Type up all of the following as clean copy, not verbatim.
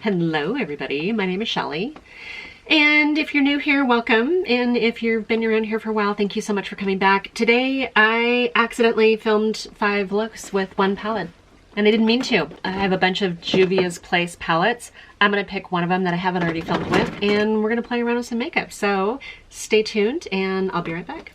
Hello everybody, my name is Shelly. And if you're new here, welcome. And if you've been around here for a while, thank you so much for coming back. Today, I accidentally filmed 5 looks with one palette. And I didn't mean to. I have a bunch of Juvia's Place palettes. I'm gonna pick one of them that I haven't already filmed with, and we're gonna play around with some makeup. So stay tuned and I'll be right back.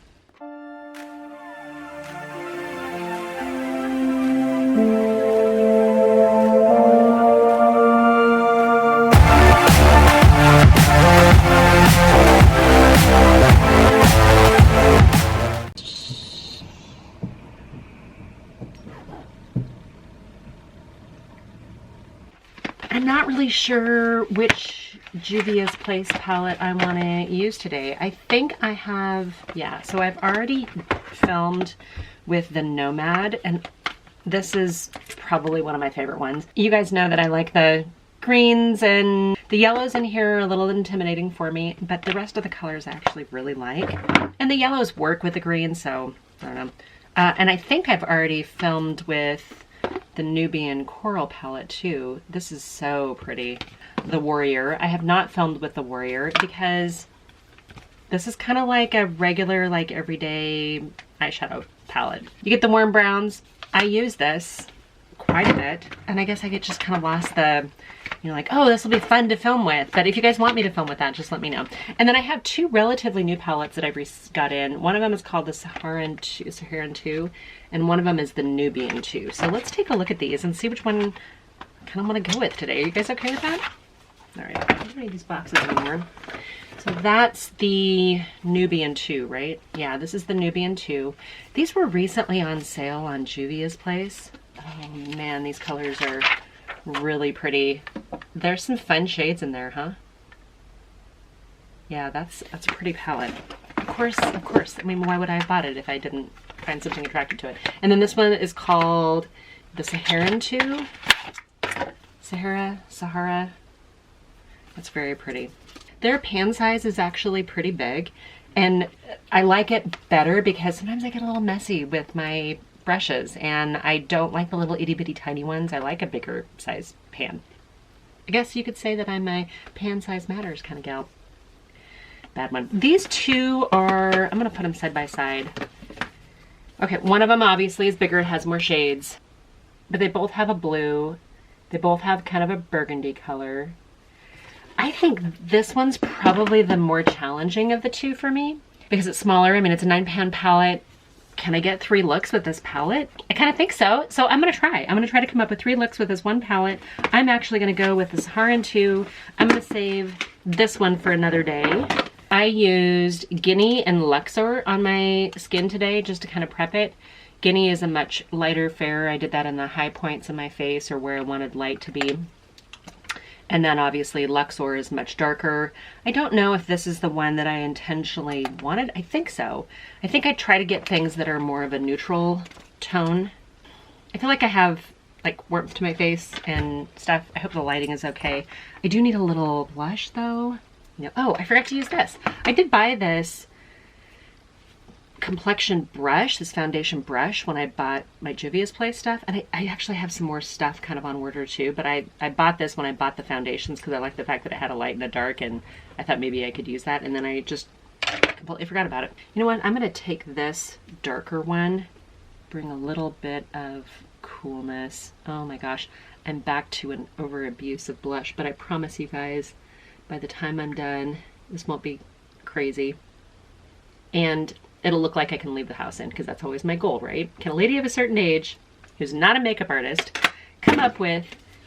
I'm not really sure which Juvia's Place palette I want to use today. I think I have, so I've already filmed with the Nomad, and this is probably one of my favorite ones. You guys know that I like the greens, and the yellows in here are a little intimidating for me, but the rest of the colors I actually really like. And the yellows work with the greens, so I don't know. And I think I've already filmed with the Nubian Coral palette too. This is so pretty. The Warrior. I have not filmed with the Warrior because this is kind of like a regular, like everyday eyeshadow palette. You get the warm browns. I use this quite a bit, and I guess I get just kind of lost the, you know, like, oh, this will be fun to film with. But if you guys want me to film with that, just let me know. And then I have 2 relatively new palettes that I've got in. One of them is called the Saharan 2, and one of them is the Nubian 2. So let's take a look at these and see which one I kind of want to go with today. Are you guys okay with that? All right, I don't need these boxes anymore. So that's the Nubian 2, right? Yeah, this is the Nubian 2. These were recently on sale on Juvia's Place. Oh man, these colors are really pretty. There's some fun shades in there, huh? Yeah, that's a pretty palette. Of course. I mean, why would I have bought it if I didn't find something attractive to it? And then this one is called the Saharan 2. Sahara. That's very pretty. Their pan size is actually pretty big, and I like it better because sometimes I get a little messy with my brushes, and I don't like the little itty bitty tiny ones. I like a bigger size pan. I guess you could say that I'm a pan size matters kind of gal. Bad one. These 2 are, I'm gonna put them side by side. Okay, one of them obviously is bigger, it has more shades, but they both have a blue. They both have kind of a burgundy color. I think this one's probably the more challenging of the 2 for me because it's smaller. I mean, it's a 9-pan palette. Can I get 3 looks with this palette? I kind of think so. So I'm gonna try. I'm gonna try to come up with 3 looks with this one palette. I'm actually gonna go with the Saharan 2. I'm gonna save this one for another day. I used Guinea and Luxor on my skin today just to kind of prep it. Guinea is a much lighter fair. I did that in the high points of my face or where I wanted light to be. And then obviously Luxor is much darker. I don't know if this is the one that I intentionally wanted. I think so. I think I try to get things that are more of a neutral tone. I feel like I have like warmth to my face and stuff. I hope the lighting is okay. I do need a little blush though. You know, oh, I forgot to use this. I did buy this complexion brush, this foundation brush, when I bought my Juvia's Place stuff, and I actually have some more stuff kind of on order too, but I bought this when I bought the foundations because I like the fact that it had a light and a dark, and I thought maybe I could use that, and then I just completely forgot about it. You know what, I'm gonna take this darker one, bring a little bit of coolness. Oh my gosh, I'm back to an over abuse of blush, but I promise you guys, by the time I'm done, this won't be crazy. And it'll look like I can leave the house in, because that's always my goal, right? Can a lady of a certain age, who's not a makeup artist, come up with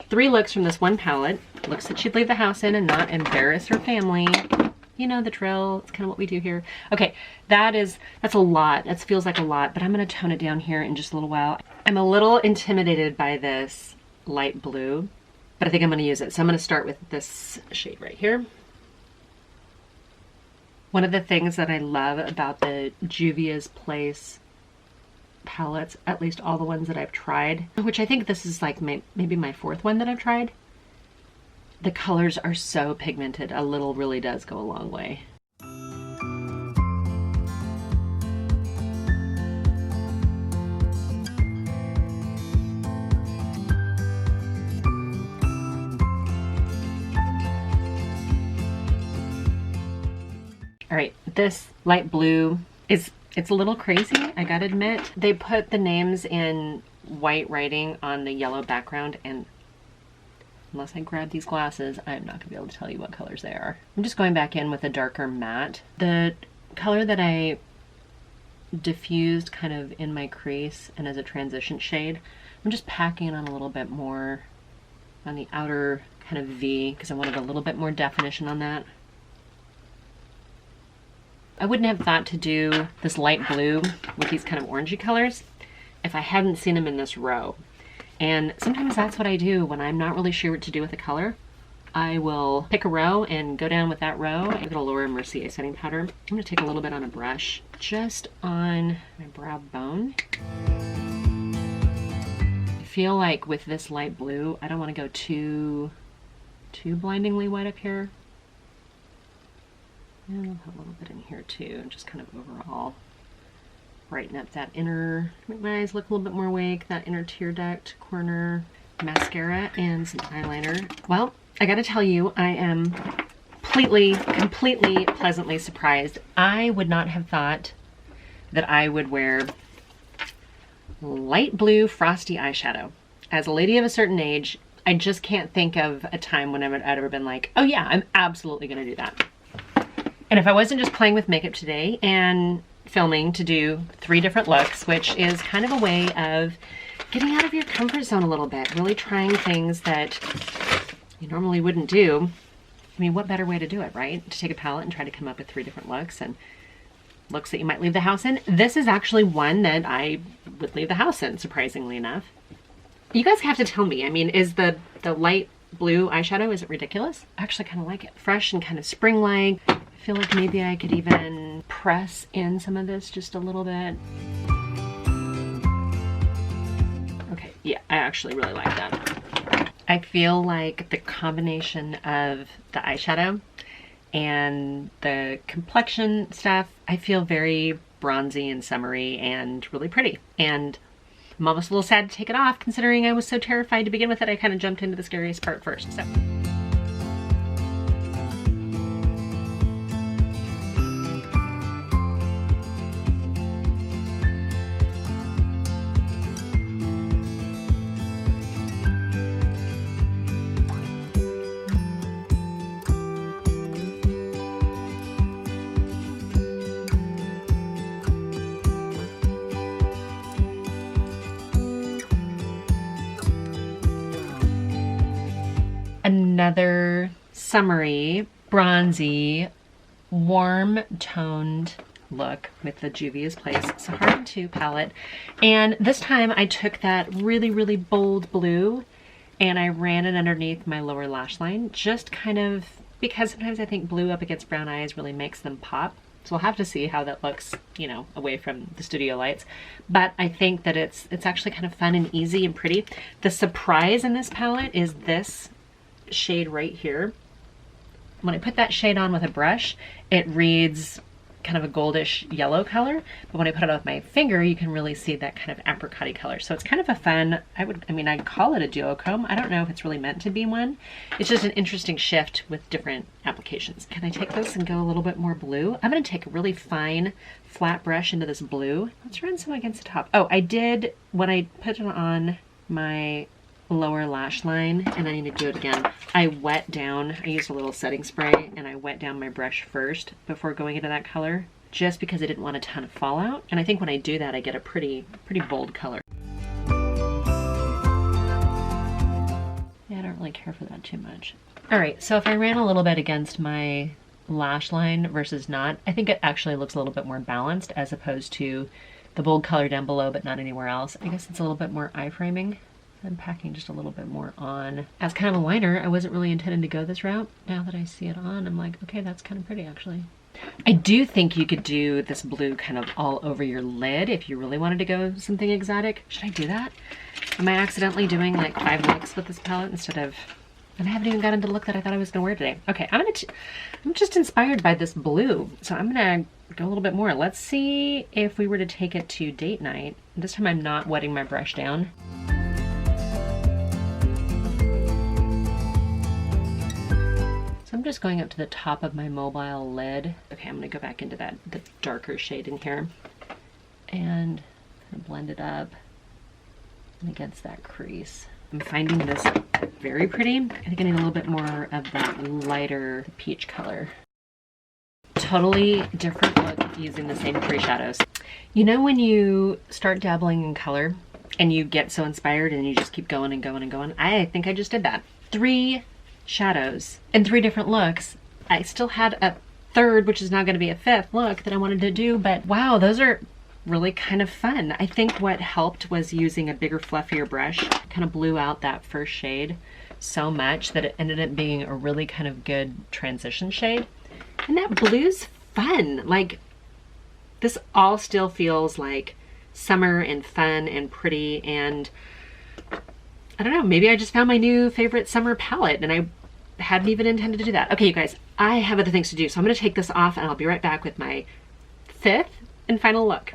3 looks from this one palette, looks that she'd leave the house in and not embarrass her family? You know the drill, it's kind of what we do here. Okay, that's a lot, that feels like a lot, but I'm gonna tone it down here in just a little while. I'm a little intimidated by this light blue, but I think I'm gonna use it. So I'm gonna start with this shade right here. One of the things that I love about the Juvia's Place palettes, at least all the ones that I've tried, which I think this is like maybe my 4th one that I've tried, the colors are so pigmented. A little really does go a long way. All right, this light blue it's a little crazy, I gotta admit. They put the names in white writing on the yellow background, and unless I grab these glasses, I'm not gonna be able to tell you what colors they are. I'm just going back in with a darker matte. The color that I diffused kind of in my crease and as a transition shade, I'm just packing it on a little bit more on the outer kind of V because I wanted a little bit more definition on that. I wouldn't have thought to do this light blue with these kind of orangey colors if I hadn't seen them in this row. And sometimes that's what I do when I'm not really sure what to do with a color. I will pick a row and go down with that row. I'm gonna Laura Mercier setting powder. I'm gonna take a little bit on a brush, just on my brow bone. I feel like with this light blue, I don't wanna go too blindingly white up here. And I'll put a little bit in here too, just kind of overall brighten up that inner, make my eyes look a little bit more awake, that inner tear duct corner. Mascara and some eyeliner. Well, I gotta tell you, I am completely pleasantly surprised. I would not have thought that I would wear light blue frosty eyeshadow. As a lady of a certain age, I just can't think of a time when I'd ever been like, oh yeah, I'm absolutely gonna do that. And if I wasn't just playing with makeup today and filming to do 3 different looks, which is kind of a way of getting out of your comfort zone a little bit, really trying things that you normally wouldn't do. I mean, what better way to do it, right? To take a palette and try to come up with 3 different looks and looks that you might leave the house in. This is actually one that I would leave the house in, surprisingly enough. You guys have to tell me, I mean, is the light blue eyeshadow, is it ridiculous? I actually kind of like it. Fresh and kind of spring-like. I feel like maybe I could even press in some of this just a little bit. Okay, yeah, I actually really like that. I feel like the combination of the eyeshadow and the complexion stuff, I feel very bronzy and summery and really pretty. And I'm almost a little sad to take it off considering I was so terrified to begin with that I kind of jumped into the scariest part first. So. Another summery, bronzy, warm toned look with the Juvia's Place Saharan 2 palette. And this time I took that really, really bold blue and I ran it underneath my lower lash line, just kind of because sometimes I think blue up against brown eyes really makes them pop. So we'll have to see how that looks, you know, away from the studio lights. But I think that it's actually kind of fun and easy and pretty. The surprise in this palette is this shade right here. When I put that shade on with a brush, it reads kind of a goldish yellow color, but when I put it on with my finger, you can really see that kind of apricot-y color. So it's kind of a fun, I'd call it a duochrome. I don't know if it's really meant to be one. It's just an interesting shift with different applications. Can I take this and go a little bit more blue? I'm gonna take a really fine flat brush into this blue. Let's run some against the top. Oh, I did, when I put it on my lower lash line, and I need to do it again, I wet down, I used a little setting spray and I wet down my brush first before going into that color, just because I didn't want a ton of fallout. And I think when I do that, I get a pretty bold color. Yeah, I don't really care for that too much. All right, so if I ran a little bit against my lash line versus not, I think it actually looks a little bit more balanced as opposed to the bold color down below but not anywhere else. I guess it's a little bit more eye framing. I'm packing just a little bit more on. As kind of a liner, I wasn't really intending to go this route. Now that I see it on, I'm like, okay, that's kind of pretty actually. I do think you could do this blue kind of all over your lid if you really wanted to go something exotic. Should I do that? Am I accidentally doing like 5 looks with this palette instead of, and I haven't even gotten to the look that I thought I was gonna wear today. Okay, I'm just inspired by this blue. So I'm gonna go a little bit more. Let's see if we were to take it to date night. This time I'm not wetting my brush down. I'm just going up to the top of my mobile lid. Okay, I'm gonna go back into the darker shade in here and blend it up against that crease. I'm finding this very pretty. I think I need a little bit more of that lighter peach color. Totally different look using the same three shadows. You know when you start dabbling in color and you get so inspired and you just keep going and going and going? I think I just did that. 3 shadows and 3 different looks. I still had a third, which is now going to be a 5th look that I wanted to do, but wow, those are really kind of fun. I think what helped was using a bigger, fluffier brush. Kind of blew out that first shade so much that it ended up being a really kind of good transition shade. And that blue's fun. Like, this all still feels like summer and fun and pretty, and I don't know, maybe I just found my new favorite summer palette and I hadn't even intended to do that. Okay, you guys, I have other things to do, so I'm gonna take this off and I'll be right back with my 5th and final look.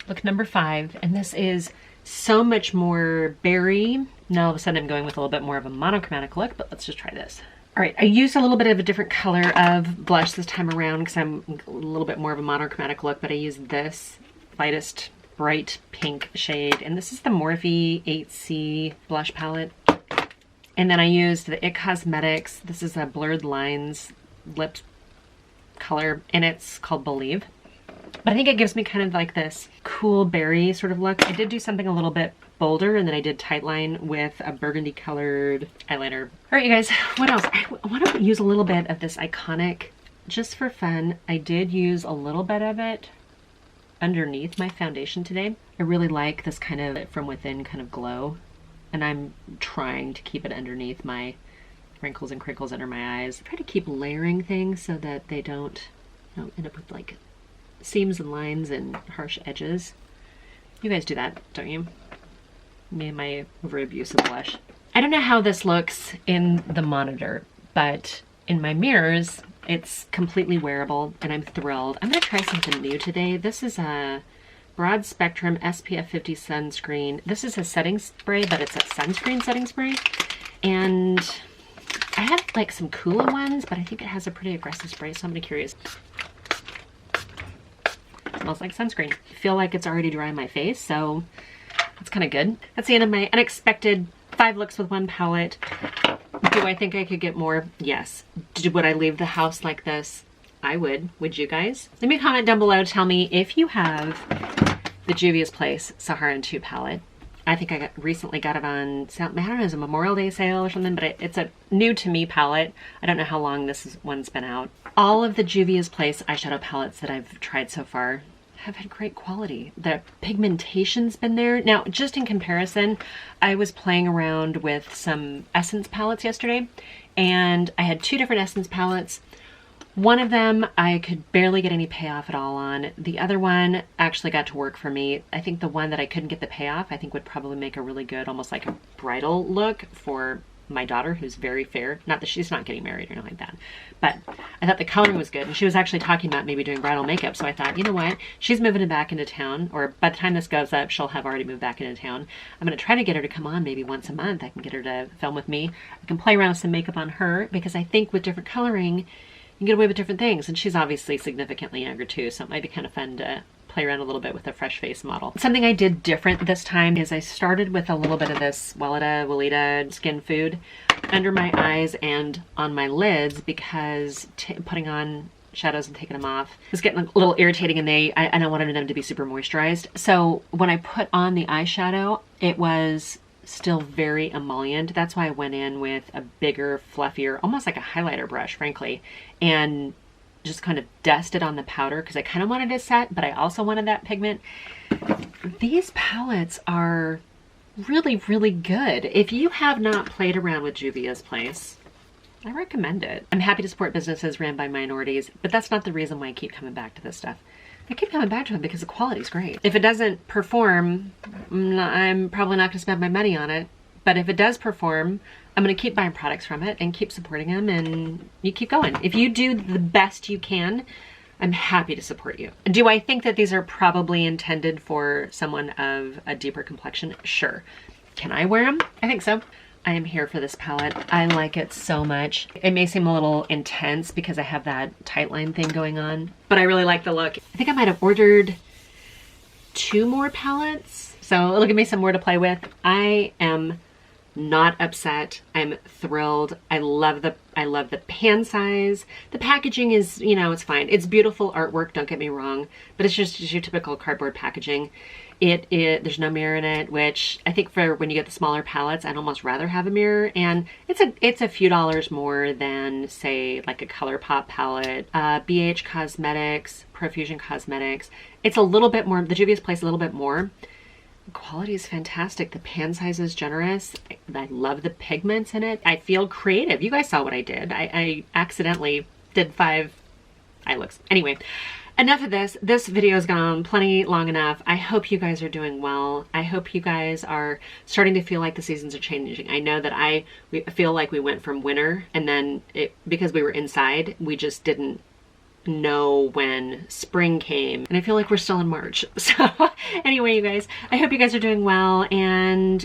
Look number 5, and this is so much more berry. Now all of a sudden I'm going with a little bit more of a monochromatic look, but let's just try this. All right, I used a little bit of a different color of blush this time around because I'm a little bit more of a monochromatic look, but I used this lightest bright pink shade, and this is the Morphe 8C blush palette. And then I used the IT Cosmetics. This is a Blurred Lines lip color, and it's called Believe. But I think it gives me kind of like this cool berry sort of look. I did do something a little bit bolder, and then I did Tightline with a burgundy colored eyeliner. All right, you guys, what else? I want to use a little bit of this Iconic just for fun. I did use a little bit of it underneath my foundation today. I really like this kind of from within kind of glow, and I'm trying to keep it underneath my wrinkles and crinkles under my eyes. I try to keep layering things so that they don't end up with like seams and lines and harsh edges. You guys do that, don't you? Me and my over abusive blush. I don't know how this looks in the monitor, but in my mirrors, it's completely wearable and I'm thrilled. I'm gonna try something new today. This is a Broad Spectrum SPF 50 sunscreen. This is a setting spray, but it's a sunscreen setting spray. And I have like some cooler ones, but I think it has a pretty aggressive spray, so I'm gonna be curious. Smells like sunscreen. I feel like it's already dry on my face, so that's kind of good. That's the end of my unexpected 5 looks with 1 palette. Do I think I could get more? Yes. Would I leave the house like this? I would. Would you guys? Leave me a comment down below. Tell me if you have the Juvia's Place Saharan 2 palette. I think I recently got it on sale. I don't know, it was a Memorial Day sale or something, but it's a new to me palette. I don't know how long this one's been out. All of the Juvia's Place eyeshadow palettes that I've tried so far have had great quality. The pigmentation's been there. Now, just in comparison, I was playing around with some Essence palettes yesterday, and I had 2 different Essence palettes. One of them I could barely get any payoff at all on. The other one actually got to work for me. I think the one that I couldn't get the payoff, I think would probably make a really good, almost like a bridal look for my daughter, who's very fair. Not that she's not getting married or anything like that, but I thought the coloring was good. And she was actually talking about maybe doing bridal makeup. So I thought, you know what? She's moving back into town, or by the time this goes up, she'll have already moved back into town. I'm going to try to get her to come on maybe once a month. I can get her to film with me. I can play around with some makeup on her, because I think with different coloring, you can get away with different things. And she's obviously significantly younger too, so it might be kind of fun to play around a little bit with a fresh face model. Something I did different this time is I started with a little bit of this Weleda Skin Food under my eyes and on my lids, because putting on shadows and taking them off was getting a little irritating, and I wanted them to be super moisturized. So when I put on the eyeshadow, it was still very emollient. That's why I went in with a bigger, fluffier, almost like a highlighter brush, frankly, and just kind of dusted on the powder because I kind of wanted to set, but I also wanted that pigment. These palettes are really, really good. If you have not played around with Juvia's Place, I recommend it. I'm happy to support businesses ran by minorities, but that's not the reason why I keep coming back to this stuff. I keep coming back to it because the quality's great. If it doesn't perform, I'm probably not gonna spend my money on it. But if it does perform, I'm gonna keep buying products from it and keep supporting them, and you keep going. If you do the best you can, I'm happy to support you. Do I think that these are probably intended for someone of a deeper complexion? Sure. Can I wear them? I think so. I am here for this palette. I like it so much. It may seem a little intense because I have that tight line thing going on, but I really like the look. I think I might have ordered 2 more palettes, so it'll give me some more to play with. I am not upset. I'm thrilled. I love the pan size. The packaging is, you know, it's fine. It's beautiful artwork, don't get me wrong, but it's just your typical cardboard packaging. There's no mirror in it, which I think for when you get the smaller palettes, I'd almost rather have a mirror. And it's a few dollars more than, say, like a ColourPop palette, BH Cosmetics, Profusion Cosmetics. It's a little bit more. The Juvia's place a little bit more. The quality is fantastic. The pan size is generous. I love the pigments in it. I feel creative. You guys saw what I did. I accidentally did 5 eye looks. Anyway. Enough of this. This video has gone plenty long enough. I hope you guys are doing well. I hope you guys are starting to feel like the seasons are changing. I know that we feel like we went from winter, and then because we were inside, we just didn't know when spring came. And I feel like we're still in March. So anyway, you guys, I hope you guys are doing well, and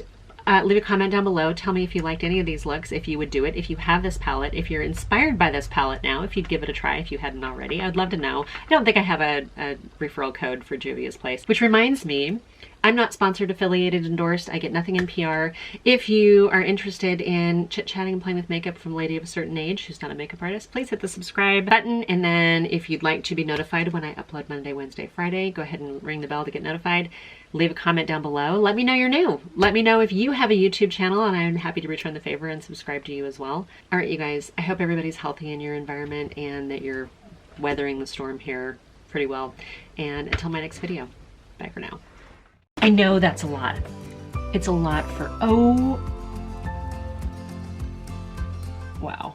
leave a comment down below. Tell me if you liked any of these looks, if you would do it, if you have this palette, if you're inspired by this palette now, if you'd give it a try if you hadn't already. I'd love to know. I don't think I have a referral code for Juvia's place, which reminds me, I'm not sponsored, affiliated, endorsed. I get nothing in PR. If you are interested in chit-chatting and playing with makeup from a lady of a certain age who's not a makeup artist, please hit the subscribe button. And then if you'd like to be notified when I upload Monday, Wednesday, Friday, go ahead and ring the bell to get notified. Leave a comment down below. Let me know you're new. Let me know if you have a YouTube channel, and I'm happy to return the favor and subscribe to you as well. All right, you guys, I hope everybody's healthy in your environment and that you're weathering the storm here pretty well. And until my next video, bye for now. I know that's a lot. It's a lot for, oh, wow.